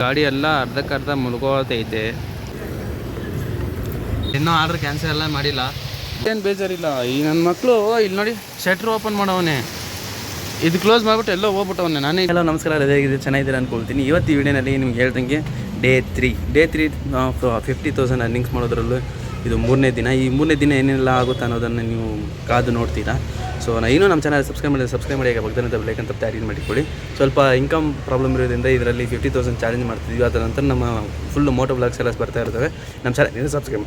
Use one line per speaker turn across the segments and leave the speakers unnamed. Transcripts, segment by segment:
ಗಾಡಿ ಎಲ್ಲ ಅರ್ಧಕ್ಕರ್ಧ ಮುಳುಗೋತೈತೆ. ಇನ್ನೂ ಆರ್ಡ್ರ್ ಕ್ಯಾನ್ಸಲ್ ಎಲ್ಲ ಮಾಡಿಲ್ಲ. ಏನು ಬೇಜಾರಿಲ್ಲ. ಈ ನನ್ನ ಮಕ್ಕಳು ಇಲ್ಲಿ ನೋಡಿ ಶಟ್ರ್ ಓಪನ್ ಮಾಡವನೇ, ಇದು ಕ್ಲೋಸ್ ಮಾಡಿಬಿಟ್ಟು ಎಲ್ಲೋ ಹೋಗ್ಬಿಟ್ಟವನ್ನೇ. ನಾನೇ ಎಲ್ಲ ನಮಸ್ಕಾರ, ಹೇಗಿದೆ, ಚೆನ್ನಾಗಿದ್ದೀರ ಅಂದ್ಕೊಳ್ತೀನಿ. ಇವತ್ತು ಈ ವಿಡಿಯೋನಲ್ಲಿ ನಿಮ್ಗೆ ಹೇಳ್ದಂಗೆ ಡೇ 3 50,000 ಅರ್ನಿಂಗ್ಸ್ ಮಾಡೋದ್ರಲ್ಲೂ ಇದು 3ನೇ ದಿನ. ಈ 3ನೇ ದಿನ ಏನೆಲ್ಲ ಆಗುತ್ತೆ ಅನ್ನೋದನ್ನು ನೀವು ಕಾದು ನೋಡ್ತೀರಾ. ಸೊ ಇನ್ನೂ ನಮ್ಮ ಚಾನಲ್ ಸಬ್ಸ್ಕ್ರೈಬ್ ಮಾಡಿ ಭಕ್ತನಂತ ಬೆಲೆಕಂತ ತಪ್ಪು ಆ್ಯಡ್ ಮಾಡಿಕೊಳ್ಳಿ. ಸ್ವಲ್ಪ ಇನ್ಕಮ್ ಪ್ರಾಬ್ಲಮ್ ಇರೋದ್ರಿಂದ ಇದರಲ್ಲಿ 50,000 ಚಾಲೆಂಜ್ ಮಾಡ್ತಿದ್ವಿ. ಅದರ ನಂತರ ನಮ್ಮ ಫುಲ್ಲು ಮೋಟೋ ವ್ಲಾಗ್ಸ್ ಎಲ್ಲ ಬರ್ತಾ ಇರ್ತವೆ. ನಮ್ಮ channel subscribe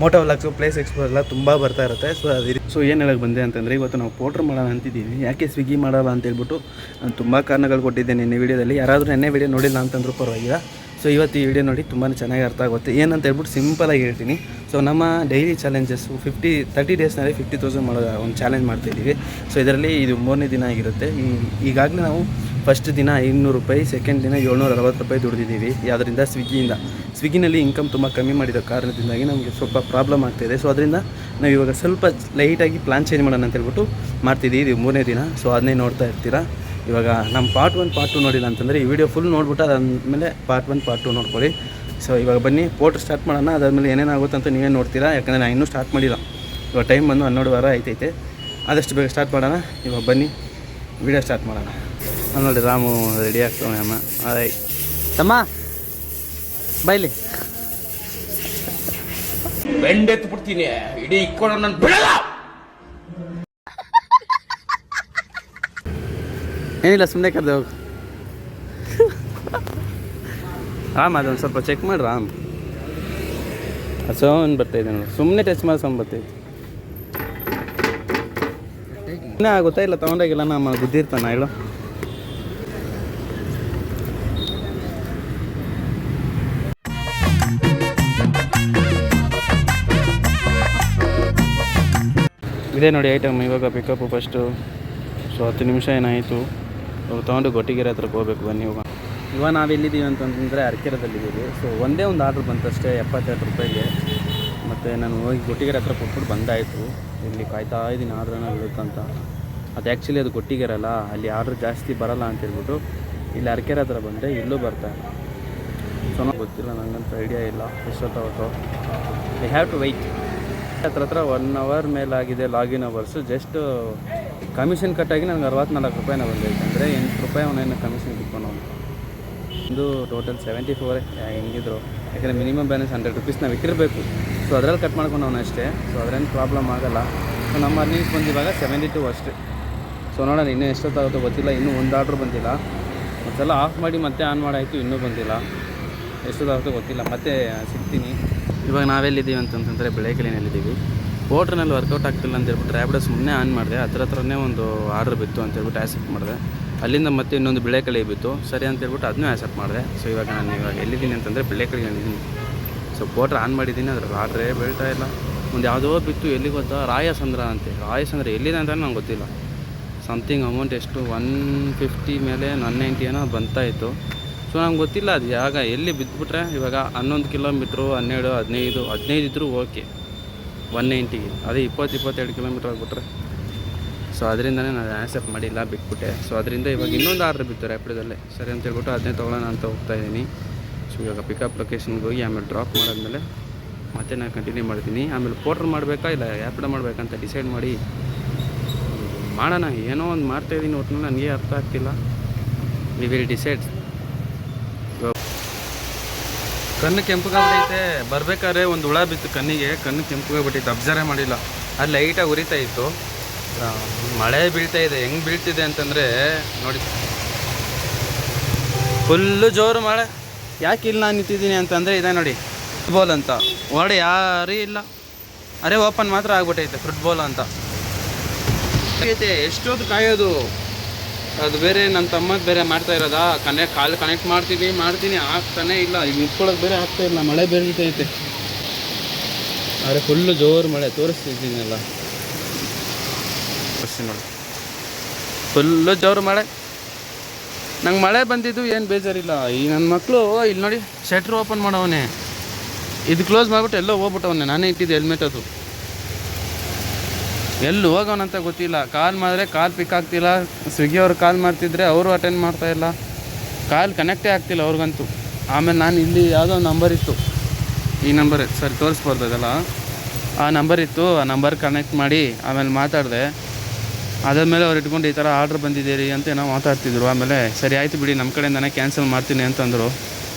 moto vlogs, place explore ಎಲ್ಲ ತುಂಬ ಬರ್ತಾ ಇರುತ್ತೆ. ಸೊ ಏನು ಹೇಳಕ್ಕೆ ಬಂದೆ ಅಂತಂದರೆ, ಇವತ್ತು ನಾವು ಪೋಟ್ರ್ ಮಾಡೋಣ ಅಂತಿದ್ದೀವಿ. ಯಾಕೆ ಸ್ವಿಗ್ಗಿ ಮಾಡೋಲ್ಲ ಅಂತೇಳ್ಬಿಟ್ಟು ನಾನು ತುಂಬ ಕಾರಣಗಳು ಕೊಟ್ಟಿದ್ದೆ ನಿನ್ನೆ ವೀಡಿಯೋದಲ್ಲಿ. ಯಾರಾದರೂ ನೆನ್ನೆ ವೀಡಿಯೋ ನೋಡಿಲ್ಲ ಅಂತಂದ್ರೂ ಪರವಾಗಿಲ್ಲ. ಸೊ ಇವತ್ತು ಈ ವಿಡಿಯೋ ನೋಡಿ ತುಂಬಾ ಚೆನ್ನಾಗಿ ಅರ್ಥ ಆಗುತ್ತೆ. ಏನಂತ ಹೇಳ್ಬಿಟ್ಟು ಸಿಂಪಲಾಗಿ ಹೇಳ್ತೀನಿ. ಸೊ ನಮ್ಮ ಡೈಲಿ ಚಾಲೆಂಜಸ್ಸು 30 ಡೇಸ್ನಲ್ಲಿ 50,000 ಮಾಡೋ ಒಂದು ಚಾಲೆಂಜ್ ಮಾಡ್ತಾಯಿದ್ದೀವಿ. ಸೊ ಇದರಲ್ಲಿ ಇದು 3ನೇ ದಿನ ಆಗಿರುತ್ತೆ. ಈಗಾಗಲೇ ನಾವು ಫಸ್ಟ್ ದಿನ 500 ರೂಪಾಯಿ, ಸೆಕೆಂಡ್ ದಿನ 760 ರೂಪಾಯಿ ದುಡಿದಿದ್ದೀವಿ. ಯಾವುದರಿಂದ? ಸ್ವಿಗ್ಗಿನಲ್ಲಿ ಇನ್ಕಮ್ ತುಂಬ ಕಮ್ಮಿ ಮಾಡಿದ ಕಾರಣದಿಂದಾಗಿ ನಮಗೆ ಸ್ವಲ್ಪ ಪ್ರಾಬ್ಲಮ್ ಆಗ್ತಾಯಿದೆ. ಸೊ ಅದರಿಂದ ನಾವು ಇವಾಗ ಸ್ವಲ್ಪ ಲೈಟಾಗಿ ಪ್ಲ್ಯಾನ್ ಚೇಂಜ್ ಮಾಡೋಣ ಅಂತ ಹೇಳ್ಬಿಟ್ಟು ಮಾಡ್ತಿದ್ದೀವಿ. ಇದು 3ನೇ ದಿನ. ಸೊ ಅದನ್ನೇ ನೋಡ್ತಾ ಇರ್ತೀರಾ. ಇವಾಗ ನಮ್ಮ ಪಾರ್ಟ್ 1 ಪಾರ್ಟ್ 2 ನೋಡಿಲ್ಲ ಅಂತಂದರೆ ಈ ವಿಡಿಯೋ ಫುಲ್ ನೋಡ್ಬಿಟ್ಟು ಅದಾದಮೇಲೆ ಪಾರ್ಟ್ 1 ಪಾರ್ಟ್ 2 ನೋಡ್ಕೊಳ್ಳಿ. ಸೊ ಇವಾಗ ಬನ್ನಿ ಪೋಟ್ರ್ ಸ್ಟಾರ್ಟ್ ಮಾಡೋಣ. ಅದಾದಮೇಲೆ ಏನೇನಾಗುತ್ತೆ ಅಂತ ನೀವೇ ನೋಡ್ತೀರಾ. ಯಾಕಂದರೆ ನಾನು ಇನ್ನೂ ಸ್ಟಾರ್ಟ್ ಮಾಡಿಲ್ಲ. ಇವಾಗ ಟೈಮ್ ಬಂದು 12 ವಾರ ಆಯ್ತೈತೆ. ಆದಷ್ಟು ಬೇಗ ಸ್ಟಾರ್ಟ್ ಮಾಡೋಣ. ಇವಾಗ ಬನ್ನಿ ವಿಡಿಯೋ ಸ್ಟಾರ್ಟ್ ಮಾಡೋಣ. ನೋಡಿ ರಾಮು ರೆಡಿ ಆಗ್ತಾವೆ. ಅಮ್ಮ ಆಯ್ ತಮ್ಮ ಬೈಲಿ
ಬೆಂಡೆತ್ತು ಬಿಡ್ತೀನಿ, ಇಡೀ ಇಕ್ಕೊಂಡು ನನ್ನ ಬಿಡಲ್ಲ.
ಏನಿಲ್ಲ, ಸುಮ್ಮನೆ ಕರೆದು ಹೋಗು. ರಾಮ್ ಅದೊಂದು ಸ್ವಲ್ಪ ಚೆಕ್ ಮಾಡಿ ರಾಮ್. ಸೌಂಡ್ ಬರ್ತಾಯಿದೆ ನೋಡಿ, ಸುಮ್ಮನೆ ಟಚ್ ಮಾಡಿ ಸೌಂಡ್ ಬರ್ತೈತೆ. ಇನ್ನೂ ಆಗುತ್ತಾ ಇಲ್ಲ? ತೊಗೊಂಡಾಗಿಲ್ಲ ನಮ್ಮ ಬುದ್ಧಿರ್ತಾನ ಹೇಳು. ಇದೇ ನೋಡಿ ಐಟಮ್. ಇವಾಗ ಪಿಕಪ್ಪು ಫಸ್ಟು. ಸೊ 10 ನಿಮಿಷ ಏನಾಯಿತು. ಅವ್ರು ತೊಗೊಂಡು ಗೊಟ್ಟಿಗೆರೆ ಹತ್ರಕ್ಕೆ ಹೋಗ್ಬೇಕು. ಬನ್ನಿ ಇವಾಗ ನಾವೆಲ್ಲಿದ್ದೀವಿ ಅಂತಂದರೆ ಅರಕೆರೆದಲ್ಲಿದ್ದೀವಿ. ಸೊ ಒಂದೇ ಒಂದು ಆರ್ಡ್ರ್ ಬಂತಷ್ಟೇ 72 ರೂಪಾಯಿಗೆ. ಮತ್ತು ನಾನು ಹೋಗಿ ಗೊಟ್ಟಿಗೆರೆ ಹತ್ರ ಕೊಟ್ಬಿಟ್ಟು ಬಂದಾಯಿತು. ಇಲ್ಲಿ ಕಾಯ್ತಾ ಇದ್ದೀನಿ ಆರ್ಡ್ರನ್ನ ಬಿಡುತ್ತಂತ. ಅದು ಆ್ಯಕ್ಚುಲಿ ಅದು ಗೊಟ್ಟಿಗೆರೆ ಅಲ್ಲ, ಅಲ್ಲಿ ಆರ್ಡ್ರ್ ಜಾಸ್ತಿ ಬರೋಲ್ಲ ಅಂತೇಳ್ಬಿಟ್ಟು ಇಲ್ಲಿ ಅರಕೆರೆ ಹತ್ರ ಬಂದರೆ ಇಲ್ಲೂ ಬರ್ತಾಯಿಲ್ಲ. ಸೊ ಗೊತ್ತಿಲ್ಲ, ನನಗಂತೂ ಐಡಿಯಾ ಇಲ್ಲ ಎಷ್ಟೊತ್ತಾಗುತ್ತೋ. I have to wait. ಹತ್ರ 1 ಅವರ್ ಮೇಲಾಗಿದೆ ಲಾಗಿನ್ ಅವರ್ಸು. ಜಸ್ಟ್ ಕಮಿಷನ್ ಕಟ್ಟಾಗಿ ನನಗೆ 64 ರೂಪಾಯಿನ ಬಂದೈತೆ. ಅಂದರೆ 8 ರೂಪಾಯಿ ಅವನೇನು ಕಮಿಷನ್ ಕಿತ್ಕೊಂಡು ಒಂದು ಟೋಟಲ್ 74 ಹೆಂಗಿದ್ರು. ಯಾಕಂದರೆ ಮಿನಿಮಮ್ ಬ್ಯಾಲೆನ್ಸ್ 100 ರೂಪೀಸ್ ನಾವು ಇಟ್ಟಿರಬೇಕು. ಸೊ ಅದರಲ್ಲಿ ಕಟ್ ಮಾಡ್ಕೊಂಡು ಅವನು ಅಷ್ಟೇ. ಸೊ ಅದರೇನು ಪ್ರಾಬ್ಲಮ್ ಆಗೋಲ್ಲ. ಸೊ ನಮ್ಮ ಅರ್ನಿಂಗ್ಸ್ ಬಂದಿವಾಗ 72 ಅಷ್ಟೇ. ಸೊ ನೋಡೋಣ ಇನ್ನೂ ಎಷ್ಟೊತ್ತಾಗುತ್ತೋ ಗೊತ್ತಿಲ್ಲ. ಇನ್ನೂ ಒಂದು ಆರ್ಡ್ರ್ ಬಂದಿಲ್ಲ. ಒಂದ್ಸಲ ಆಫ್ ಮಾಡಿ ಮತ್ತೆ ಆನ್ ಮಾಡಾಯಿತು, ಇನ್ನೂ ಬಂದಿಲ್ಲ. ಎಷ್ಟೊತ್ತಾಗುತ್ತೋ ಗೊತ್ತಿಲ್ಲ. ಮತ್ತೆ ಸಿಗ್ತೀನಿ. ಇವಾಗ ನಾವೆಲ್ಲಿದ್ದೀವಿ ಅಂತಂದರೆ ಬೆಳಕಲಿನಲ್ಲಿದ್ದೀವಿ. ಪೋಟ್ರ್ನಲ್ಲಿ ವರ್ಕೌಟ್ ಆಗ್ತಿಲ್ಲ ಅಂತ ಹೇಳ್ಬಿಟ್ಟು ರ್ಯಾಪಿಡೋ ಸುಮ್ಮನೆ ಆನ್ ಮಾಡಿದೆ. ಹತ್ರನೇ ಒಂದು ಆರ್ಡ್ರ್ ಬಿತ್ತು ಅಂತೇಳ್ಬಿಟ್ಟು ಆ್ಯಸೆಪ್ಟ್ ಮಾಡಿದೆ. ಅಲ್ಲಿಂದ ಮತ್ತೆ ಇನ್ನೊಂದು ಬೆಳೆಕಳಿ ಬಿತ್ತು. ಸರಿ ಅಂತೇಳ್ಬಿಟ್ಟು ಅದನ್ನೂ ಆ್ಯಸೆಪ್ಟ್ ಮಾಡಿದೆ. ಸೊ ಇವಾಗ ಎಲ್ಲಿದ್ದೀನಿ ಅಂತಂದರೆ ಬೆಳೆಕಳಿನಲ್ಲಿದ್ದೀನಿ. ಸೊ ಪೋಟ್ರ್ ಆನ್ ಮಾಡಿದ್ದೀನಿ, ಅದ್ರಲ್ಲಿ ಆರ್ಡ್ರೇ ಬೀಳ್ತಾ ಇಲ್ಲ. ಒಂದು ಯಾವುದೋ ಬಿತ್ತು, ಎಲ್ಲಿ ಗೊತ್ತಾ, ರಾಯಸಂದ್ರ ಅಂತೆ. ರಾಯಸಂದ್ರ ಎಲ್ಲಿದೆ ಅಂತ ನಂಗೆ ಗೊತ್ತಿಲ್ಲ. ಸಮಥಿಂಗ್ ಅಮೌಂಟ್ ಎಷ್ಟು 150 ಮೇಲೆ 190 ಏನೋ ಬಂತಾಯಿತು. ಸೊ ನಂಗೆ ಗೊತ್ತಿಲ್ಲ ಅದು ಎಲ್ಲಿ ಬಿದ್ದುಬಿಟ್ರೆ. ಇವಾಗ 11 ಕಿಲೋಮೀಟ್ರು 12 15 ಇದ್ದರೂ ಓಕೆ. 190ಗೆ ಅದೇ 20-22 ಕಿಲೋಮೀಟ್ರ್ ಆಗಿಬಿಟ್ರೆ. ಸೊ ಅದರಿಂದನೇ ನಾನು ಆ್ಯಸೆಪ್ಟ್ ಮಾಡಿಲ್ಲ, ಬಿಟ್ಬಿಟ್ಟೆ. ಸೊ ಅದರಿಂದ ಇವಾಗ ಇನ್ನೊಂದು ಆರ್ಡ್ರ್ ಬಿತ್ತು ರ್ಯಾಪಿಡೋದಲ್ಲೇ. ಸರಿ ಅಂತ ಹೇಳ್ಬಿಟ್ಟು ಅದನ್ನೇ ತೊಗೊಳ್ಳೋಣ ಅಂತ ಹೋಗ್ತಾಯಿದ್ದೀನಿ. ಸೊ ಇವಾಗ ಪಿಕಪ್ ಲೊಕೇಶನ್ಗೆ ಹೋಗಿ ಆಮೇಲೆ ಡ್ರಾಪ್ ಮಾಡಾದ್ಮೇಲೆ ಮತ್ತೆ ನಾನು ಕಂಟಿನ್ಯೂ ಮಾಡ್ತೀನಿ. ಆಮೇಲೆ ಪೋಟ್ರ್ ಮಾಡಬೇಕಾ ಇಲ್ಲ ರ್ಯಾಪಿಡೋ ಮಾಡಬೇಕಂತ ಡಿಸೈಡ್ ಮಾಡಿ ಮಾಡೋಣ. ಏನೋ ಒಂದು ಮಾಡ್ತಾಯಿದ್ದೀನಿ, ಒಟ್ಟಿನಲ್ಲಿ ನನಗೆ ಅರ್ಥ ಆಗ್ತಿಲ್ಲ. We will decide. ಕಣ್ಣು ಕೆಂಪುಗಾಗ್ಬಿಟ್ಟೈತೆ. ಬರ್ಬೇಕಾದ್ರೆ ಒಂದು ಹುಳ ಬಿತ್ತು ಕಣ್ಣಿಗೆ. ಕಣ್ಣು ಕೆಂಪುಗಾಗ್ಬಿಟ್ಟೈತೆ, ಅಬ್ಸರ್ವೇ ಮಾಡಿಲ್ಲ. ಅದು ಲೈಟಾಗಿ ಉರಿತಾ ಇತ್ತು. ಮಳೆ ಬೀಳ್ತಾ ಇದೆ. ಹೆಂಗೆ ಬೀಳ್ತಿದೆ ಅಂತಂದರೆ ನೋಡಿ, ಫುಲ್ಲು ಜೋರು ಮಳೆ. ಯಾಕೆ ಇಲ್ಲಿ ನಾನು ನಿಂತಿದ್ದೀನಿ ಅಂತಂದರೆ ಇದೆ ನೋಡಿ, ಫುಟ್ಬಾಲ್ ಅಂತ ಒಳಗಡೆ ಯಾರೂ ಇಲ್ಲ. ಅರೆ ಓಪನ್ ಮಾತ್ರ ಆಗ್ಬಿಟ್ಟೈತೆ ಫುಟ್ಬಾಲ್ ಅಂತ. ಎಷ್ಟೊತ್ತು ಕಾಯೋದು. ಅದು ಬೇರೆ ನನ್ನ ತಮ್ಮದು ಬೇರೆ ಮಾಡ್ತಾ ಇರೋದಾ. ಕಾಲು ಕನೆಕ್ಟ್ ಮಾಡ್ತೀನಿ ಆಗ್ತಾನೆ ಇಲ್ಲ. ಈಗ ನಿಂತ್ಕೊಳ್ಳೋಕೆ ಬೇರೆ ಆಗ್ತಾ ಇಲ್ಲ, ಮಳೆ ಬೀಳ್ತೈತೆ. ಆದರೆ ಫುಲ್ಲು ಜೋರು ಮಳೆ. ತೋರಿಸ್ತಿದ್ದೀನಲ್ಲ ನೋಡಿ, ಫುಲ್ಲು ಜೋರು ಮಳೆ. ನಂಗೆ ಮಳೆ ಬಂದಿದ್ದು ಏನು ಬೇಜಾರಿಲ್ಲ. ಈ ನನ್ನ ಮಕ್ಕಳು ಇಲ್ಲಿ ನೋಡಿ ಶಟ್ರ್ ಓಪನ್ ಮಾಡವನೇ, ಇದು ಕ್ಲೋಸ್ ಮಾಡಿಬಿಟ್ಟು ಎಲ್ಲೋ ಹೋಗ್ಬಿಟ್ಟವನೇ. ನಾನೇ ಇಟ್ಟಿದ್ದೆ ಹೆಲ್ಮೆಟ್. ಅದು ಎಲ್ಲಿ ಹೋಗೋಣಂತ ಗೊತ್ತಿಲ್ಲ. ಕಾಲ್ ಮಾಡಿದ್ರೆ ಕಾಲ್ ಪಿಕ್ ಆಗ್ತಿಲ್ಲ. ಸ್ವಿಗ್ಗಿ ಅವ್ರು ಕಾಲ್ ಮಾಡ್ತಿದ್ರೆ ಅವರು ಅಟೆಂಡ್ ಮಾಡ್ತಾಯಿಲ್ಲ. ಕಾಲ್ ಕನೆಕ್ಟೇ ಆಗ್ತಿಲ್ಲ ಅವ್ರಿಗಂತೂ. ಆಮೇಲೆ ನಾನು ಇಲ್ಲಿ ಯಾವುದೋ ನಂಬರ್ ಇತ್ತು, ಈ ನಂಬರ್ ಸರಿ ತೋರಿಸ್ಬಾರ್ದಲ್ಲ, ಆ ನಂಬರ್ ಇತ್ತು, ಆ ನಂಬರ್ ಕನೆಕ್ಟ್ ಮಾಡಿ ಆಮೇಲೆ ಮಾತಾಡಿದೆ. ಅದಾದಮೇಲೆ ಅವ್ರು ಇಟ್ಕೊಂಡು ಈ ಥರ ಆರ್ಡ್ರ್ ಬಂದಿದ್ದೀರಿ ಅಂತ ಏನೋ ಮಾತಾಡ್ತಿದ್ರು. ಆಮೇಲೆ ಸರಿ ಆಯಿತು ಬಿಡಿ, ನಮ್ಮ ಕಡೆಯಿಂದನೇ ಕ್ಯಾನ್ಸಲ್ ಮಾಡ್ತೀನಿ ಅಂತಂದರು.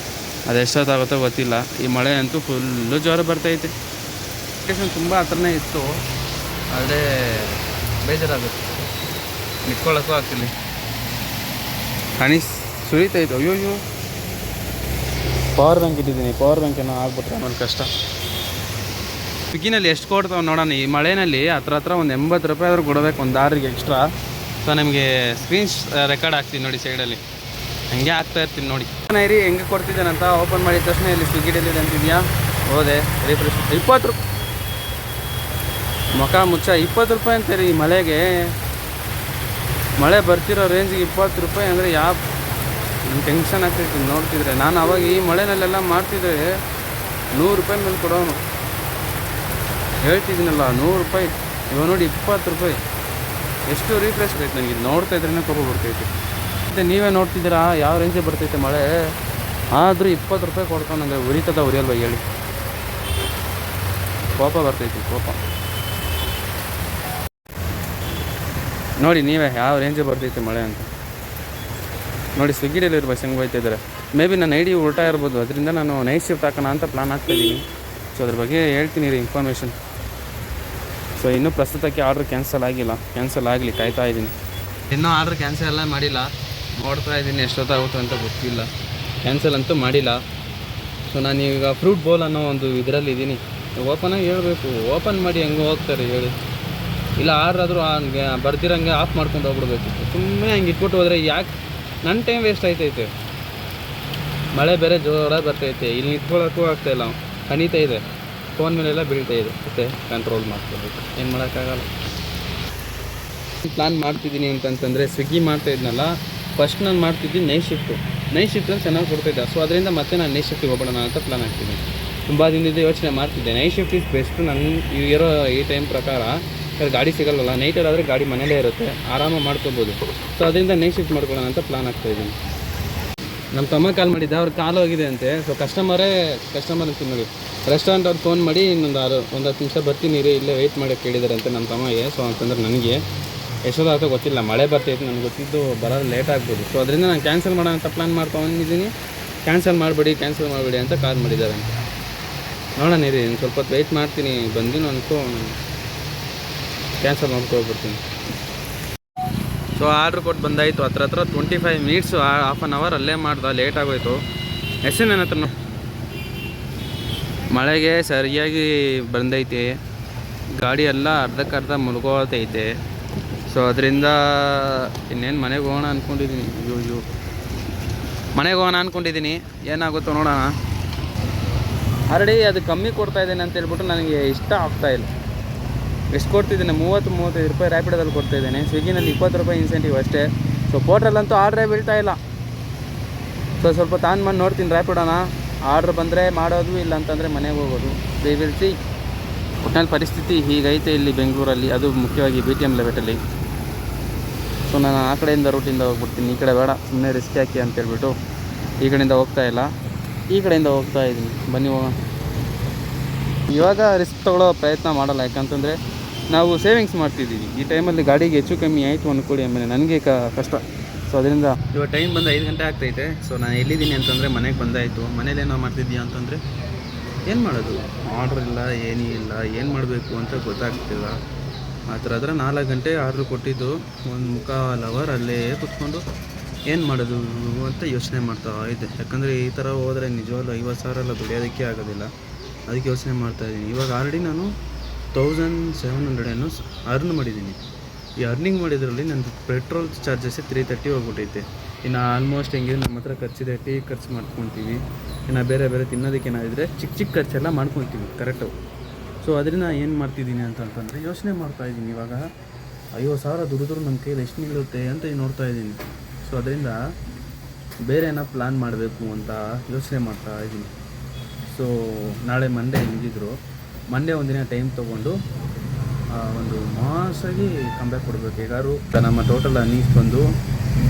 ಅದು ಎಷ್ಟೊತ್ತಾಗುತ್ತೋ ಗೊತ್ತಿಲ್ಲ. ಈ ಮಳೆ ಅಂತೂ ಫುಲ್ಲು ಜ್ವರ ಬರ್ತೈತೆ. ಲೊಕೇಶನ್ ತುಂಬ ಹತ್ರನೇ ಇತ್ತು, ಆದರೆ ಬೇಜಾರಾಗುತ್ತೆ, ನಿಂತ್ಕೊಳ್ಳೋಕ್ಕೂ ಆಗ್ತಿಲ್ಲ. ಹನಿ ಸುರಿತೈತೆ. ಅಯ್ಯೋ ಪವರ್ ಬ್ಯಾಂಕ್ ಇಟ್ಟಿದ್ದೀನಿ, ಪವರ್ ಬ್ಯಾಂಕ್ ಏನೋ ಆಗ್ಬಿಟ್ರೆ ಆಮೇಲೆ ಕಷ್ಟ. ಸ್ವಿಗ್ಗಿನಲ್ಲಿ ಎಷ್ಟು ಕೊಡ್ತಾವೆ ನೋಡೋಣ. ಈ ಮಳೆಯಲ್ಲಿ ಹತ್ರ ಒಂದು 80 ರೂಪಾಯಿ ಆದರೂ ಕೊಡಬೇಕು ಒಂದು ಆರ್ಡ್ರಿಗೆ ಎಕ್ಸ್ಟ್ರಾ. ಸೊ ನಿಮಗೆ ಸ್ಕ್ರೀನ್ ರೆಕಾರ್ಡ್ ಹಾಕ್ತೀನಿ ನೋಡಿ ಸೈಡಲ್ಲಿ, ಹಂಗೆ ಹಾಕ್ತಾ ಇರ್ತೀನಿ ನೋಡಿ. ಇರಿ ಹೆಂಗೆ ಕೊಡ್ತಿದ್ದೇನಂತ ಓಪನ್ ಮಾಡಿದ ತಕ್ಷಣ ಇಲ್ಲಿ ಸ್ವಿಗ್ಗಿ ಡೆಲಿವರಿ ಅಂತಿದೆಯಾ, ಹೋದೆ ರಿಫ್ರೆಶ್ 20 ರೂಪಾಯಿ ಮುಖ ಮುಚ್ಚ 20 ರೂಪಾಯಿ ಅಂತೀರಿ. ಈ ಮಳೆಗೆ, ಮಳೆ ಬರ್ತಿರೋ ರೇಂಜಿಗೆ 20 ರೂಪಾಯಿ ಅಂದರೆ ಯಾವ ನಂಗೆ ಟೆನ್ಷನ್ ಆಗ್ತೈತಿ ನೋಡ್ತಿದ್ರೆ. ನಾನು ಅವಾಗ ಈ ಮಳೆನಲ್ಲೆಲ್ಲ ಮಾಡ್ತಿದ್ರೆ 100 ರೂಪಾಯಿ ಮೇಲೆ ಕೊಡೋನು, ಹೇಳ್ತಿದ್ದೀನಲ್ಲ 100 ರೂಪಾಯಿ. ಇವಾಗ ನೋಡಿ 20 ರೂಪಾಯಿ. ಎಷ್ಟು ರಿಫ್ರೆಶ್ ಬೇಕು ನನಗೆ, ನೋಡ್ತಾ ಇದ್ರೇ ಕೋಪ ಬರ್ತೈತಿ. ಮತ್ತು ನೀವೇ ನೋಡ್ತಿದ್ದೀರಾ ಯಾವ ರೇಂಜಿಗೆ ಬರ್ತೈತೆ ಮಳೆ, ಆದರೂ 20 ರೂಪಾಯಿ ಕೊಡ್ತಾನಂದರೆ ಉರಿತದ ಉರಿಯಲ್ವ ಹೇಳಿ. ಕೋಪ ಬರ್ತೈತಿ, ಕೋಪ. ನೋಡಿ ನೀವೇ ಯಾವ ರೇಂಜಿಗೆ ಬರ್ತೈತೆ ಮಳೆ ಅಂತ ನೋಡಿ. ಸ್ವಿಗ್ಗಿ ಡೆಲಿವರಿ ಬಸ್ ಹೆಂಗೆ ಹೋಗ್ತಿದ್ದಾರೆ. ಮೇ ಬಿ ನನ್ನ ಐಡಿ ಉಲ್ಟಾ ಇರ್ಬೋದು, ಅದರಿಂದ ನಾನು ನೈಟ್ ಶಿಫ್ಟ್ ಹಾಕೋಣ ಅಂತ ಪ್ಲಾನ್ ಆಗ್ತಾಯಿದ್ದೀನಿ. ಸೊ ಅದ್ರ ಬಗ್ಗೆ ಹೇಳ್ತೀನಿ ರೀ ಇನ್ಫಾರ್ಮೇಷನ್. ಸೊ ಇನ್ನೂ ಪ್ರಸ್ತುತಕ್ಕೆ ಆರ್ಡ್ರ್ ಕ್ಯಾನ್ಸಲ್ ಆಗಿಲ್ಲ, ಕ್ಯಾನ್ಸಲ್ ಆಗಲಿ ಕಾಯ್ತಾ ಇದ್ದೀನಿ. ಇನ್ನೂ ಆರ್ಡ್ರ್ ಕ್ಯಾನ್ಸಲ್ ಎಲ್ಲ ಮಾಡಿಲ್ಲ, ನೋಡ್ತಾ ಇದ್ದೀನಿ ಎಷ್ಟೊತ್ತಾಗುತ್ತೆ ಅಂತ ಗೊತ್ತಿಲ್ಲ. ಕ್ಯಾನ್ಸಲ್ ಅಂತೂ ಮಾಡಿಲ್ಲ. ಸೊ ನಾನೀಗ ಫ್ರೂಟ್ ಬೌಲ್ ಅನ್ನೋ ಒಂದು ಇದರಲ್ಲಿ ಇದ್ದೀನಿ. ಓಪನಾಗಿ ಹೇಳಬೇಕು, ಓಪನ್ ಮಾಡಿ ಹೆಂಗೆ ಹೋಗ್ತಾರೆ ಹೇಳಿ. ಇಲ್ಲ ಆರ್ಡ್ರಾದರೂ ಹಂಗೆ ಬರ್ದಿರಂಗೆ ಆಫ್ ಮಾಡ್ಕೊಂಡು ಹೋಗ್ಬಿಡ್ಬೇಕು. ಸುಮ್ಮನೆ ಹಂಗೆ ಇಟ್ಬಿಟ್ಟು ಹೋದರೆ ಯಾಕೆ ನನ್ನ ಟೈಮ್ ವೇಸ್ಟ್ ಆಯ್ತೈತೆ. ಮಳೆ ಬೇರೆ ಜೋರ ಬರ್ತೈತೆ, ಇಲ್ಲಿ ನಿಂತ್ಕೊಳ್ಳೋಕ್ಕೂ ಆಗ್ತಾಯಿಲ್ಲ, ಹನಿತಾ ಇದೆ, ಫೋನ್ ಮೇಲೆಲ್ಲ ಬೀಳ್ತಾ ಇದೆ. ಮತ್ತೆ ಕಂಟ್ರೋಲ್ ಮಾಡ್ಕೋಬೇಕು, ಏನು ಮಾಡೋಕ್ಕಾಗಲ್ಲ. ಪ್ಲಾನ್ ಮಾಡ್ತಿದ್ದೀನಿ ಅಂತಂತಂದರೆ ಸ್ವಿಗ್ಗಿ ಮಾಡ್ತಾಯಿದ್ನಲ್ಲ, ಫಸ್ಟ್ ನಾನು ಮಾಡ್ತಿದ್ದೀನಿ ನೈಟ್ ಶಿಫ್ಟು ಅಂತ ಚೆನ್ನಾಗಿ ಕೊಡ್ತಾಯಿದ್ದೆ. ಸೊ ಅದರಿಂದ ಮತ್ತೆ ನಾನು ನೈಟ್ ಶಿಫ್ಟಿಗೆ ಹೋಗೋಣ ಅಂತ ಪ್ಲಾನ್ ಆಗ್ತಿದ್ದೀನಿ. ತುಂಬ ದಿನದಿಂದ ಯೋಚನೆ ಮಾಡ್ತಿದ್ದೆ. ನೈಟ್ ಶಿಫ್ಟ್ ಇಸ್ ಬೆಸ್ಟು ನನ್ನ ಇರೋ ಈ ಟೈಮ್ ಪ್ರಕಾರ. ಗಾಡಿ ಸಿಗಲ್ಲಲ್ಲ, ನೈಟಲ್ಲಾದರೆ ಗಾಡಿ ಮನೇಲೇ ಇರುತ್ತೆ, ಆರಾಮಾಗಿ ಮಾಡ್ಕೋಬೋದು. ಸೊ ಅದರಿಂದ ನೈಟ್ ಶಿಫ್ಟ್ ಮಾಡ್ಕೊಳ್ಳೋಣ ಅಂತ ಪ್ಲಾನ್ ಆಗ್ತಾಯಿದ್ದೀನಿ. ನಮ್ಮ ತಮ್ಮ ಕಾಲ್ ಮಾಡಿದ್ದೆ, ಅವ್ರ ಕಾಲ್ ಹೋಗಿದೆ ಅಂತೆ. ಸೊ ಕಸ್ಟಮರ್ ಅಂತೀನಿ ನೋಡಿ, ರೆಸ್ಟೋರೆಂಟ್ ಅವ್ರು ಫೋನ್ ಮಾಡಿ ಇನ್ನೊಂದು 10 ನಿಮಿಷ ಬರ್ತೀನಿ ರೀ, ಇಲ್ಲೇ ವೆಯ್ಟ್ ಮಾಡೋಕ್ಕೆ ಕೇಳಿದ್ದಾರೆ ಅಂತ ನಮ್ಮ ತಮ್ಮಗೆ. ಸೊ ಅಂತಂದ್ರೆ ನನಗೆ ಎಷ್ಟೊತ್ತಾಗ್ತೋ ಗೊತ್ತಿಲ್ಲ, ಮಳೆ ಬರ್ತೈತೆ, ನನಗೆ ಗೊತ್ತಿದ್ದು ಬರೋದು ಲೇಟ್ ಆಗ್ಬೋದು. ಸೊ ಅದರಿಂದ ನಾನು ಕ್ಯಾನ್ಸಲ್ ಮಾಡೋಣ ಅಂತ ಪ್ಲಾನ್ ಮಾಡ್ಕೊಂಡಿದ್ದೀನಿ. ಕ್ಯಾನ್ಸಲ್ ಮಾಡಬೇಡಿ ಅಂತ ಕಾಲ್ ಮಾಡಿದ್ದಾರೆ. ನೋಡೋಣ ರೀ, ಇನ್ನು ಸ್ವಲ್ಪ ಹೊತ್ತು ವೆಯ್ಟ್ ಮಾಡ್ತೀನಿ, ಬಂದಿನೋ ಅನ್ಕೋ ಕ್ಯಾನ್ಸಲ್ ಮಾಡ್ಕೊಬಿಡ್ತೀನಿ. ಸೊ ಆರ್ಡ್ರ್ ಕೊಟ್ಟು ಬಂದಾಯಿತು. ಹತ್ರ 25 ಮಿನಿಟ್ಸು, ಹಾಫ್ ಆನ್ ಅವರ್ ಅಲ್ಲೇ ಮಾಡ್ದೆ, ಲೇಟ್ ಆಗೋಯ್ತು. ನನ್ನ ಹತ್ರ ಮಳೆಗೆ ಸರಿಯಾಗಿ ಬಂದೈತೆ, ಗಾಡಿ ಎಲ್ಲ ಅರ್ಧಕ್ಕರ್ಧ ಮುಳುಗೋತೈತೆ. ಸೊ ಅದರಿಂದ ಇನ್ನೇನು ಮನೆಗೆ ಹೋಗೋಣ ಅಂದ್ಕೊಂಡಿದ್ದೀನಿ. ಮನೆಗೆ ಹೋಗೋಣ ಅಂದ್ಕೊಂಡಿದ್ದೀನಿ, ಏನಾಗುತ್ತೋ ನೋಡೋಣ. ಆಲ್ರೆಡಿ ಅದು ಕಮ್ಮಿ ಕೊಡ್ತಾಯಿದ್ದೇನೆ ಅಂತ ಹೇಳ್ಬಿಟ್ಟು ನನಗೆ ಇಷ್ಟ ಆಗ್ತಾಯಿಲ್ಲ. ಎಷ್ಟು ಕೊಡ್ತಿದ್ದೇನೆ, 30-35 ರೂಪಾಯಿ ರ್ಯಾಪಿಡೋದಲ್ಲಿ ಕೊಡ್ತಾಯಿದ್ದೇನೆ. ಸ್ವಿಗ್ಗಿನಲ್ಲಿ 20 ರೂಪಾಯಿ ಇನ್ಸೆಂಟಿವ್ ಅಷ್ಟೇ. ಸೊ ಪೋರ್ಟ್ರಲ್ಲಂತೂ ಆರ್ಡ್ರೇ ಬೀಳ್ತಾ ಇಲ್ಲ. ಸೊ ಸ್ವಲ್ಪ ತಾನು ಮಾಡಿ ನೋಡ್ತೀನಿ ರ್ಯಾಪಿಡೋನ, ಆರ್ಡ್ರ್ ಬಂದರೆ ಮಾಡೋದು, ಇಲ್ಲ ಅಂತಂದರೆ ಮನೆಗೆ ಹೋಗೋದು. We will see. ಒಟ್ಟಿನಲ್ಲಿ ಪರಿಸ್ಥಿತಿ ಹೀಗೈತೆ ಇಲ್ಲಿ ಬೆಂಗಳೂರಲ್ಲಿ, ಅದು ಮುಖ್ಯವಾಗಿ BTM ಲೆವೆಟಲ್ಲಿ. ಸೊ ನಾನು ಆ ಕಡೆಯಿಂದ ರೂಟಿಂದ ಹೋಗ್ಬಿಡ್ತೀನಿ, ಈ ಕಡೆ ಬೇಡ, ಸುಮ್ಮನೆ ರಿಸ್ಕ್ ಹಾಕಿ ಅಂತೇಳ್ಬಿಟ್ಟು ಈ ಕಡೆಯಿಂದ ಹೋಗ್ತಾ ಇಲ್ಲ, ಈ ಕಡೆಯಿಂದ ಹೋಗ್ತಾ ಇದ್ದೀನಿ. ಬನ್ನಿ ಹೋಗೋಣ. ಇವಾಗ ರಿಸ್ಕ್ ತೊಗೊಳ್ಳೋ ಪ್ರಯತ್ನ ಮಾಡಲ್ಲ, ಯಾಕಂತಂದರೆ ನಾವು ಸೇವಿಂಗ್ಸ್ ಮಾಡ್ತಿದ್ದೀವಿ. ಈ ಟೈಮಲ್ಲಿ ಗಾಡಿಗೆ ಹೆಚ್ಚು ಕಮ್ಮಿ ಆಯಿತು ಅಂದ್ಕೊಳ್ಳಿ, ಆಮೇಲೆ ನನಗೆ ಕಷ್ಟ. ಸೊ ಅದರಿಂದ ಇವಾಗ ಟೈಮ್ ಬಂದು 5 ಗಂಟೆ ಆಗ್ತೈತೆ. ಸೊ ನಾನು ಎಲ್ಲಿದ್ದೀನಿ ಅಂತಂದರೆ ಮನೆಗೆ ಬಂದಾಯಿತು. ಮನೇಲೇನೋ ಮಾಡ್ತಿದ್ದೀಯಾ ಅಂತಂದರೆ ಏನು ಮಾಡೋದು, ಆರ್ಡ್ರ್ ಇಲ್ಲ, ಏನೂ ಇಲ್ಲ, ಏನು ಮಾಡಬೇಕು ಅಂತ ಗೊತ್ತಾಗ್ತಿಲ್ಲ. ಆ ಥರ 4 ಗಂಟೆ ಆರ್ಡ್ರ್ ಕೊಟ್ಟಿದ್ದು, 1.25 ಅವರ್ ಅಲ್ಲೇ ಕೂತ್ಕೊಂಡು ಏನು ಮಾಡೋದು ಅಂತ ಯೋಚನೆ ಮಾಡ್ತಾ ಇದ್ದೆ. ಯಾಕಂದರೆ ಈ ಥರ ಹೋದರೆ ನಿಜವಾಗ್ಲೂ 50,000 ಎಲ್ಲ ದುಡಿಯೋದಕ್ಕೆ ಆಗೋದಿಲ್ಲ. ಅದಕ್ಕೆ ಯೋಚನೆ ಮಾಡ್ತಾಯಿದ್ದೀನಿ. ಇವಾಗ ಆಲ್ರೆಡಿ ನಾನು 1700 ಅರ್ನ್ ಮಾಡಿದ್ದೀನಿ. ಈ ಅರ್ನಿಂಗ್ ಮಾಡಿದ್ರಲ್ಲಿ ನನ್ನ ಪೆಟ್ರೋಲ್ ಚಾರ್ಜಸ್ಸೇ 330 ಹೋಗ್ಬಿಟ್ಟೈತೆ. ಇನ್ನು ಆಲ್ಮೋಸ್ಟ್ ಹೆಂಗಿದೆ ನಮ್ಮ ಹತ್ರ ಖರ್ಚಿದೆ, ಟೀ ಖರ್ಚು ಮಾಡ್ಕೊತೀವಿ, ಇನ್ನು ಬೇರೆ ತಿನ್ನೋದಕ್ಕೆ ಏನಾದಿದ್ರೆ ಚಿಕ್ಕ ಖರ್ಚೆಲ್ಲ ಮಾಡ್ಕೊತೀವಿ ಕರೆಕ್ಟು. ಸೊ ಅದರಿಂದ ಏನು ಮಾಡ್ತಿದ್ದೀನಿ ಅಂತಂತಂದರೆ ಯೋಚನೆ ಮಾಡ್ತಾಯಿದ್ದೀನಿ. ಇವಾಗ 50,000 ದುಡಿದ್ರು ನನ್ನ ಕೈಯಲ್ಲಿ ಎಷ್ಟು ನಿಲ್ಲುತ್ತೆ ಅಂತ ನೋಡ್ತಾಯಿದ್ದೀನಿ. ಸೊ ಅದರಿಂದ ಬೇರೆ ಏನೋ ಪ್ಲ್ಯಾನ್ ಮಾಡಬೇಕು ಅಂತ ಯೋಚನೆ ಮಾಡ್ತಾಯಿದ್ದೀನಿ. ಸೊ ನಾಳೆ ಮಂಡೇ ಹೆಂಗಿದ್ರು, ಮಂಡೇ ಒಂದಿನ ಟೈಮ್ ತೊಗೊಂಡು ಒಂದು ಮಾಸಾಗಿ ಕಂಬ್ಯಾಕ್ ಕೊಡಬೇಕು. ಹೇಗಾದ್ರು ನಮ್ಮ ಟೋಟಲ್ ಅರ್ನಿಂಗ್ಸ್ ಬಂದು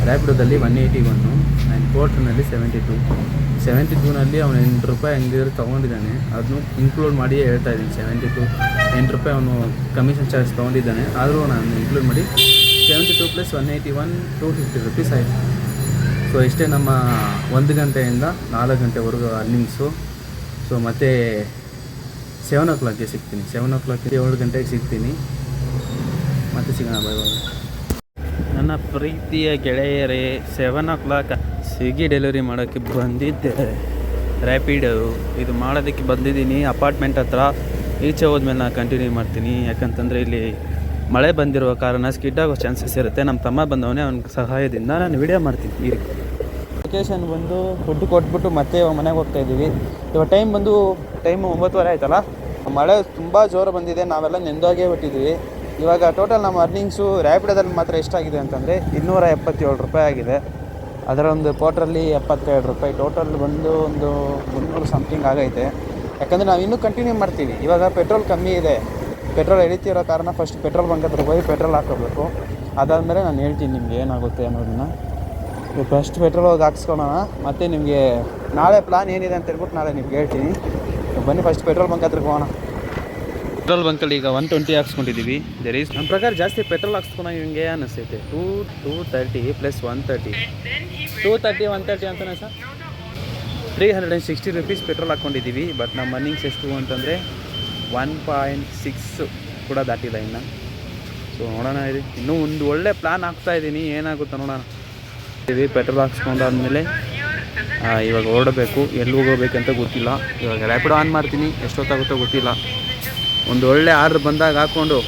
ರ್ಯಾಪಿಡೋದಲ್ಲಿ 181 ಆ್ಯಂಡ್ ಪೋರ್ಟ್ರ್ನಲ್ಲಿ 72ನಲ್ಲಿ ಅವನು 8 ರೂಪಾಯಿ ಹೆಂಗಿದ್ರು ತೊಗೊಂಡಿದ್ದಾನೆ. ಅದನ್ನು ಇನ್ಕ್ಲೂಡ್ ಮಾಡಿ ಹೇಳ್ತಾ ಇದ್ದೀನಿ. 8 ರೂಪಾಯಿ ಅವನು ಕಮಿಷನ್ ಚಾರ್ಜ್ ತೊಗೊಂಡಿದ್ದಾನೆ. ಆದರೂ ನಾನು ಇನ್ಕ್ಲೂಡ್ ಮಾಡಿ 72 + 181 250 ರುಪೀಸ್ ಆಯಿತು. ಸೊ ಇಷ್ಟೇ ನಮ್ಮ 1 ಗಂಟೆಯಿಂದ 4 ಗಂಟೆವರೆಗೂ ಅರ್ನಿಂಗ್ಸು. ಸೊ ಮತ್ತು 7 o'clockಗೆ ಸಿಗ್ತೀನಿ. 7 o'clock 7 ಗಂಟೆಗೆ ಸಿಗ್ತೀನಿ. ಮತ್ತೆ ಸಿಗೋಣ. ಬಾಯ್ ಬಾಯ್. ನನ್ನ ಪ್ರೀತಿಯ ಗೆಳೆಯರೇ, 7 o'clock ಸ್ವಿಗ್ಗಿ ಡೆಲಿವರಿ ಮಾಡೋಕ್ಕೆ ಬಂದಿದ್ದೆ. ರ್ಯಾಪಿಡ್ ಇದು ಮಾಡೋದಕ್ಕೆ ಬಂದಿದ್ದೀನಿ ಅಪಾರ್ಟ್ಮೆಂಟ್ ಹತ್ರ. ಈಚೆ ಹೋದ್ಮೇಲೆ ನಾನು ಕಂಟಿನ್ಯೂ ಮಾಡ್ತೀನಿ. ಯಾಕಂತಂದರೆ ಇಲ್ಲಿ ಮಳೆ ಬಂದಿರುವ ಕಾರಣ ಸ್ಕಿಡ್ ಆಗೋ ಚಾನ್ಸಸ್ ಇರುತ್ತೆ. ನಮ್ಮ ತಮ್ಮ ಬಂದವನೇ, ಅವನ ಸಹಾಯದಿಂದ ನಾನು ವಿಡಿಯೋ ಮಾಡ್ತೀನಿ. ಈ ಲೊಕೇಶನ್ ಬಂದು ಫುಡ್ ಕೊಟ್ಬಿಟ್ಟು ಮತ್ತೆ ಮನೆಗೆ ಹೋಗ್ತಾಯಿದ್ದೀವಿ. ಇವಾಗ ಟೈಮ್ 9:30 ಆಯ್ತಲ್ಲ. ಮಳೆ ತುಂಬ ಜೋರು ಬಂದಿದೆ. ನಾವೆಲ್ಲ ನೆಂದೋಗೇ ಬಿಟ್ಟಿದ್ದೀವಿ. ಇವಾಗ ಟೋಟಲ್ ನಮ್ಮ ಅರ್ನಿಂಗ್ಸು ರ್ಯಾಪಿಡೋದಲ್ಲಿ ಮಾತ್ರ ಎಷ್ಟಾಗಿದೆ ಅಂತಂದರೆ 277 ರೂಪಾಯಿ ಆಗಿದೆ. ಅದರ ಒಂದು ಪೋರ್ಟ್ರಲ್ಲಿ 72 ರೂಪಾಯಿ. ಟೋಟಲ್ ಬಂದು ಒಂದು 300 ಸಮಥಿಂಗ್ ಆಗೈತೆ. ಯಾಕಂದರೆ ನಾವು ಇನ್ನೂ ಕಂಟಿನ್ಯೂ ಮಾಡ್ತೀವಿ. ಇವಾಗ ಪೆಟ್ರೋಲ್ ಕಮ್ಮಿ ಇದೆ. ಪೆಟ್ರೋಲ್ ಎಳಿತಿರೋ ಕಾರಣ ಫಸ್ಟ್ ಪೆಟ್ರೋಲ್ ಬಂಕ್ ಹತ್ರ ಹೋಗಿ ಪೆಟ್ರೋಲ್ ಹಾಕೋಬೇಕು. ಅದಾದಮೇಲೆ ನಾನು ಹೇಳ್ತೀನಿ ನಿಮ್ಗೆ ಏನಾಗುತ್ತೆ ಅನ್ನೋದನ್ನು. ಫಸ್ಟ್ ಪೆಟ್ರೋಲ್ ಹೋಗಿ ಹಾಕ್ಸ್ಕೊಳೋಣ. ಮತ್ತು ನಿಮಗೆ ನಾಳೆ ಪ್ಲಾನ್ ಏನಿದೆ ಅಂತ ಹೇಳ್ಬಿಟ್ಟು ನಾಳೆ ನಿಮ್ಗೆ ಹೇಳ್ತೀನಿ. ಬನ್ನಿ ಫಸ್ಟ್ ಪೆಟ್ರೋಲ್ ಬಂಕ್ ಹತ್ರಕ್ಕೆ ಹೋಗೋಣ. ಪೆಟ್ರೋಲ್ ಬಂಕಲ್ಲಿ ಈಗ 120 ಹಾಕ್ಸ್ಕೊಂಡಿದ್ದೀವಿ. ನಮ್ಮ ಪ್ರಕಾರ ಜಾಸ್ತಿ ಪೆಟ್ರೋಲ್ ಹಾಕ್ಸ್ಕೊಳೋ ಹಿಂಗೆ ಅನ್ನಿಸ್ತೈತೆ. 230 + 130 230 130 ಅಂತಲೇ ಸರ್ 360 ರುಪೀಸ್ ಪೆಟ್ರೋಲ್ ಹಾಕ್ಕೊಂಡಿದ್ದೀವಿ. ಬಟ್ ನಮ್ಮ ಅರ್ನಿಂಗ್ಸ್ ಎಷ್ಟು ಅಂತಂದರೆ 1.6 ಕೂಡ ದಾಟಿಲ್ಲ ಇನ್ನು. ಸೊ ನೋಡೋಣ. ಇನ್ನೂ ಒಂದು ಒಳ್ಳೆ ಪ್ಲ್ಯಾನ್ ಹಾಕ್ತಾಯಿದ್ದೀನಿ. ಏನಾಗುತ್ತೋ ನೋಡೋಣ. ಪೆಟ್ರೋಲ್ ಹಾಕ್ಸ್ಕೊಂಡಾದ್ಮೇಲೆ ಇವಾಗ ಹೊರಡಬೇಕು. ಎಲ್ಲಿ ಹೋಗಬೇಕಂತ ಗೊತ್ತಿಲ್ಲ. ಇವಾಗ ರ್ಯಾಪಿಡೋ ಆನ್ ಮಾಡ್ತೀನಿ. ಎಷ್ಟೊತ್ತಾಗುತ್ತೋ ಗೊತ್ತಿಲ್ಲ. ಒಂದು ಒಳ್ಳೆ ಆರ್ಡ್ರ್ ಬಂದಾಗ ಹಾಕ್ಕೊಂಡು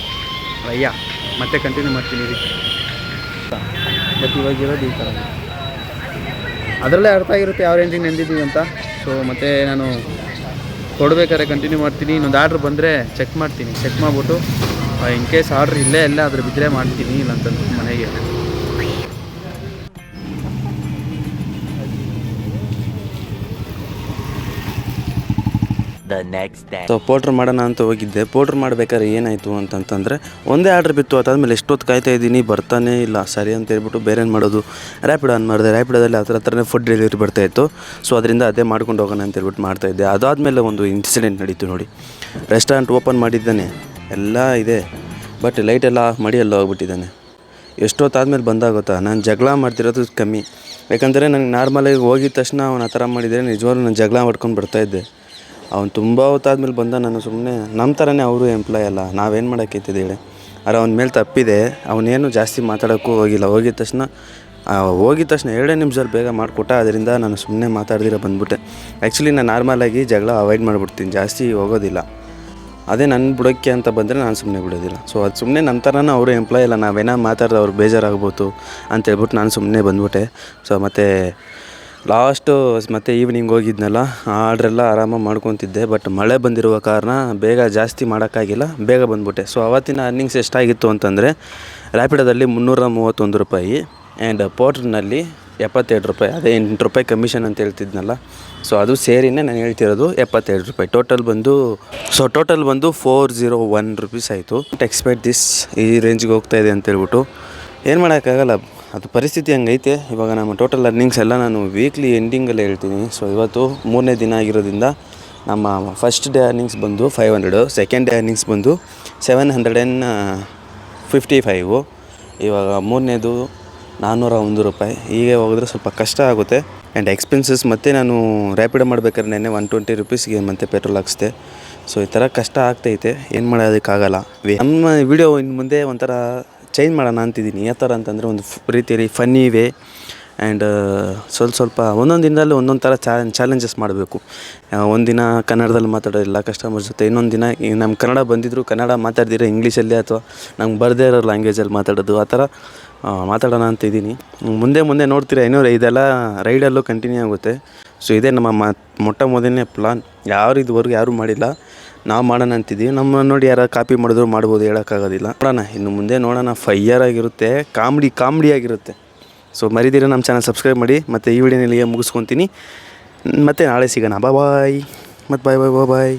ಮತ್ತೆ ಕಂಟಿನ್ಯೂ ಮಾಡ್ತೀನಿ. ಬಟ್ ಇವಾಗ ಇರೋದು ಈ ಥರ. ಅದರಲ್ಲೇ ಅರ್ಥ ಆಗಿರುತ್ತೆ ಯಾವ ರೇಂಜಿಗೆ ನೆಂದಿದ್ದೀವಿ ಅಂತ. ಸೊ ಮತ್ತು ನಾನು ಕೊಡಬೇಕಾದ್ರೆ ಕಂಟಿನ್ಯೂ ಮಾಡ್ತೀನಿ. ಇನ್ನೊಂದು ಆರ್ಡ್ರ್ ಬಂದರೆ ಚೆಕ್ ಮಾಡ್ತೀನಿ. ಚೆಕ್ ಮಾಡಿಬಿಟ್ಟು ಇನ್ ಕೇಸ್ ಆರ್ಡ್ರ್ ಇಲ್ಲೇ ಎಲ್ಲ ಅದ್ರ ಬಿದ್ದರೆ ಮಾಡ್ತೀನಿ. ಇಲ್ಲಂತಂದು ಮನೆಗೆ ಸೊ ಪೋರ್ಟ್ರ್ ಮಾಡೋಣ ಅಂತ ಹೋಗಿದ್ದೆ. ಪೋರ್ಟ್ರ್ ಮಾಡಬೇಕಾದ್ರೆ ಏನಾಯಿತು ಅಂತಂತಂದರೆ ಒಂದೇ ಆರ್ಡ್ರ್ ಬಿತ್ತು. ಅದಾದಮೇಲೆ ಎಷ್ಟೊತ್ತು ಕಾಯ್ತಾ ಇದ್ದೀನಿ, ಬರ್ತಾನೇ ಇಲ್ಲ. ಸರಿ ಅಂತ ಹೇಳ್ಬಿಟ್ಟು ಬೇರೆ ಏನು ಮಾಡೋದು, ರ್ಯಾಪಿಡೋ ಆನ್ ಮಾಡಿದೆ. ರ್ಯಾಪಿಡೋದಲ್ಲಿ ಹತ್ರನೇ ಫುಡ್ ಡೆಲಿವರಿ ಬರ್ತಾಯಿತ್ತು. ಸೊ ಅದರಿಂದ ಅದೇ ಮಾಡ್ಕೊಂಡು ಹೋಗೋಣ ಅಂತ ಹೇಳ್ಬಿಟ್ಟು ಮಾಡ್ತಾಯಿದ್ದೆ. ಅದಾದಮೇಲೆ ಒಂದು ಇನ್ಸಿಡೆಂಟ್ ನಡೀತು ನೋಡಿ. ರೆಸ್ಟೋರೆಂಟ್ ಓಪನ್ ಮಾಡಿದ್ದಾನೆ, ಎಲ್ಲ ಇದೆ. ಬಟ್ ಲೈಟೆಲ್ಲ ಆಫ್ ಮಾಡಿ ಎಲ್ಲ ಹೋಗ್ಬಿಟ್ಟಿದ್ದಾನೆ. ಎಷ್ಟೊತ್ತಾದ್ಮೇಲೆ ಬಂದಾಗುತ್ತಾ. ನಾನು ಜಗಳ ಮಾಡ್ತಿರೋದು ಕಮ್ಮಿ. ಯಾಕಂದರೆ ನನಗೆ ನಾರ್ಮಲಾಗಿ ಹೋಗಿದ ತಕ್ಷಣ ಅವ್ನು ಆ ಥರ ಮಾಡಿದರೆ ನಿಜವಾಗ್ಲೂ ನಾನು ಜಗಳ ಮಾಡ್ಕೊಂಡು ಬರ್ತಾಯಿದ್ದೆ. ಅವ್ನು ತುಂಬ ಹೊತ್ತಾದ್ಮೇಲೆ ಬಂದ. ನಾನು ಸುಮ್ಮನೆ ನಮ್ಮ ಥರನೇ ಅವರು ಎಂಪ್ಲಾಯ್ ಅಲ್ಲ, ನಾವೇನು ಮಾಡೋಕ್ಕೈತಿದೆ ಹೇಳಿ. ಆದರೆ ಅವನ ಮೇಲೆ ತಪ್ಪಿದೆ. ಅವನೇನು ಜಾಸ್ತಿ ಮಾತಾಡೋಕ್ಕೂ ಹೋಗಿಲ್ಲ. ಹೋಗಿದ ತಕ್ಷಣ 2 ನಿಮಿಷದಲ್ಲಿ ಬೇಗ ಮಾಡಿಕೊಟ್ಟ. ಅದರಿಂದ ನಾನು ಸುಮ್ಮನೆ ಮಾತಾಡ್ದಿರ ಬಂದ್ಬಿಟ್ಟೆ. ಆ್ಯಕ್ಚುಲಿ ನಾನು ನಾರ್ಮಲಾಗಿ ಜಗಳ ಅವಾಯ್ಡ್ ಮಾಡಿಬಿಡ್ತೀನಿ, ಜಾಸ್ತಿ ಹೋಗೋದಿಲ್ಲ. ಅದೇ ನನ್ನ ಬಿಡೋಕ್ಕೆ ಅಂತ ಬಂದರೆ ನಾನು ಸುಮ್ಮನೆ ಬಿಡೋದಿಲ್ಲ. ಸೊ ಅದು ಸುಮ್ಮನೆ ನಮ್ಮ ಥರನ ಅವರು ಎಂಪ್ಲಾಯ್ ಅಲ್ಲ, ನಾವೇನೋ ಮಾತಾಡಿದ್ರೆ ಅವ್ರು ಬೇಜಾರಾಗ್ಬೋದು ಅಂತೇಳ್ಬಿಟ್ಟು ನಾನು ಸುಮ್ಮನೆ ಬಂದ್ಬಿಟ್ಟೆ. ಸೊ ಮತ್ತು ಲಾಸ್ಟು ಮತ್ತು ಈವ್ನಿಂಗ್ ಹೋಗಿದ್ನಲ್ಲ, ಆ ಆರ್ಡ್ರೆಲ್ಲ ಆರಾಮಾಗಿ ಮಾಡ್ಕೊತಿದ್ದೆ. ಬಟ್ ಮಳೆ ಬಂದಿರುವ ಕಾರಣ ಬೇಗ ಜಾಸ್ತಿ ಮಾಡೋಕ್ಕಾಗಿಲ್ಲ, ಬೇಗ ಬಂದ್ಬಿಟ್ಟೆ. ಸೊ ಅವತ್ತಿನ ಅರ್ನಿಂಗ್ಸ್ ಎಷ್ಟಾಗಿತ್ತು ಅಂತಂದರೆ ರ್ಯಾಪಿಡೋದಲ್ಲಿ 331 ರೂಪಾಯಿ ಆ್ಯಂಡ್ ಪೋರ್ಟ್ರ್ನಲ್ಲಿ 72 ರೂಪಾಯಿ. ಅದೇ 8 ರೂಪಾಯಿ ಕಮಿಷನ್ ಅಂತ ಹೇಳ್ತಿದ್ನಲ್ಲ. ಸೊ ಅದು ಸೇರಿನೇ ನಾನು ಹೇಳ್ತಿರೋದು 72 ರೂಪಾಯಿ. ಟೋಟಲ್ ಬಂದು 401 ರುಪೀಸ್ ಆಯಿತು. ಎಕ್ಸ್ಪೆಕ್ಟ್ ದಿಸ್ ಈ ರೇಂಜ್ಗೆ ಹೋಗ್ತಾಯಿದೆ ಅಂತೇಳ್ಬಿಟ್ಟು ಏನು ಮಾಡೋಕ್ಕಾಗಲ್ಲ, ಅದು ಪರಿಸ್ಥಿತಿ ಹಂಗೈತೆ. ಇವಾಗ ನಮ್ಮ ಟೋಟಲ್ ಅರ್ನಿಂಗ್ಸ್ ಎಲ್ಲ ನಾನು ವೀಕ್ಲಿ ಎಂಡಿಂಗಲ್ಲೇ ಹೇಳ್ತೀನಿ. ಸೊ ಇವತ್ತು 3ನೇ ದಿನ ಆಗಿರೋದ್ರಿಂದ ನಮ್ಮ ಫಸ್ಟ್ ಡೇ ಅರ್ನಿಂಗ್ಸ್ ಬಂದು 500, ಸೆಕೆಂಡ್ ಡೇ ಅರ್ನಿಂಗ್ಸ್ ಬಂದು 755. ಇವಾಗ 3ನೇದು 401 ರೂಪಾಯಿ. ಹೀಗೆ ಹೋಗಿದ್ರೆ ಸ್ವಲ್ಪ ಕಷ್ಟ ಆಗುತ್ತೆ. ಆ್ಯಂಡ್ ಎಕ್ಸ್ಪೆನ್ಸಸ್ ಮತ್ತು ನಾನು ರ್ಯಾಪಿಡೋ ಮಾಡ್ಬೇಕಾದ್ರೆ ನೆನ್ನೆ 120 ರುಪೀಸ್ಗೆ ಮತ್ತೆ ಪೆಟ್ರೋಲ್ ಹಾಕ್ಸ್ದೆ. ಸೊ ಈ ಥರ ಕಷ್ಟ ಆಗ್ತೈತೆ, ಏನು ಮಾಡೋದಕ್ಕಾಗಲ್ಲ. ನಮ್ಮ ವಿಡಿಯೋ ಇನ್ನು ಮುಂದೆ ಒಂಥರ ಚೇಂಜ್ ಮಾಡೋಣ ಅಂತಿದ್ದೀನಿ. ಯಾವ ಥರ ಅಂತಂದರೆ ಒಂದು ರೀತಿಯಲ್ಲಿ ಫನ್ನಿ ವೇ ಆ್ಯಂಡ್ ಸ್ವಲ್ಪ ಒಂದೊಂದು ದಿನದಲ್ಲಿ ಒಂದೊಂದು ಥರ ಚಾಲೆಂಜಸ್ ಮಾಡಬೇಕು. ಒಂದಿನ ಕನ್ನಡದಲ್ಲಿ ಮಾತಾಡೋದಿಲ್ಲ ಕಸ್ಟಮರ್ಸ್ ಜೊತೆ, ಇನ್ನೊಂದು ದಿನ ನಮ್ಮ ಕನ್ನಡ ಬಂದಿದ್ದರೂ ಕನ್ನಡ ಮಾತಾಡ್ದಿರೋ ಇಂಗ್ಲೀಷಲ್ಲಿ ಅಥವಾ ನಮ್ಗೆ ಬರದೇ ಇರೋ ಲ್ಯಾಂಗ್ವೇಜಲ್ಲಿ ಮಾತಾಡೋದು, ಆ ಥರ ಮಾತಾಡೋಣ ಅಂತಿದ್ದೀನಿ. ಮುಂದೆ ನೋಡ್ತೀರಾ, ಇನ್ನೂ ಇದೆಲ್ಲ ರೈಡಲ್ಲೂ ಕಂಟಿನ್ಯೂ ಆಗುತ್ತೆ. ಸೊ ಇದೇ ನಮ್ಮ ಮೊಟ್ಟ ಮೊದಲನೇ ಪ್ಲಾನ್. ಇದುವರೆಗೂ ಯಾರೂ ಮಾಡಿಲ್ಲ, ನಾವು ಮಾಡೋಣ ಅಂತಿದ್ದೀವಿ. ನಮ್ಮ ನೋಡಿ ಯಾರು ಕಾಪಿ ಮಾಡಿದ್ರು ಮಾಡ್ಬೋದು, ಹೇಳೋಕ್ಕಾಗೋದಿಲ್ಲ. ನೋಡೋಣ, ಇನ್ನು ಮುಂದೆ ನೋಡೋಣ. ಫೈಯರ್ ಆಗಿರುತ್ತೆ, ಕಾಮಿಡಿ ಆಗಿರುತ್ತೆ. ಸೊ ಮರಿದಿರ ನಮ್ಮ ಚಾನಲ್ ಸಬ್ಸ್ಕ್ರೈಬ್ ಮಾಡಿ. ಮತ್ತು ಈ ವಿಡಿಯೋನಿಗೆ ಮುಗಿಸ್ಕೊತೀನಿ. ಮತ್ತು ನಾಳೆ ಸಿಗೋಣ. ಬಾಯ್. ಮತ್ತು ಬಾಯ್.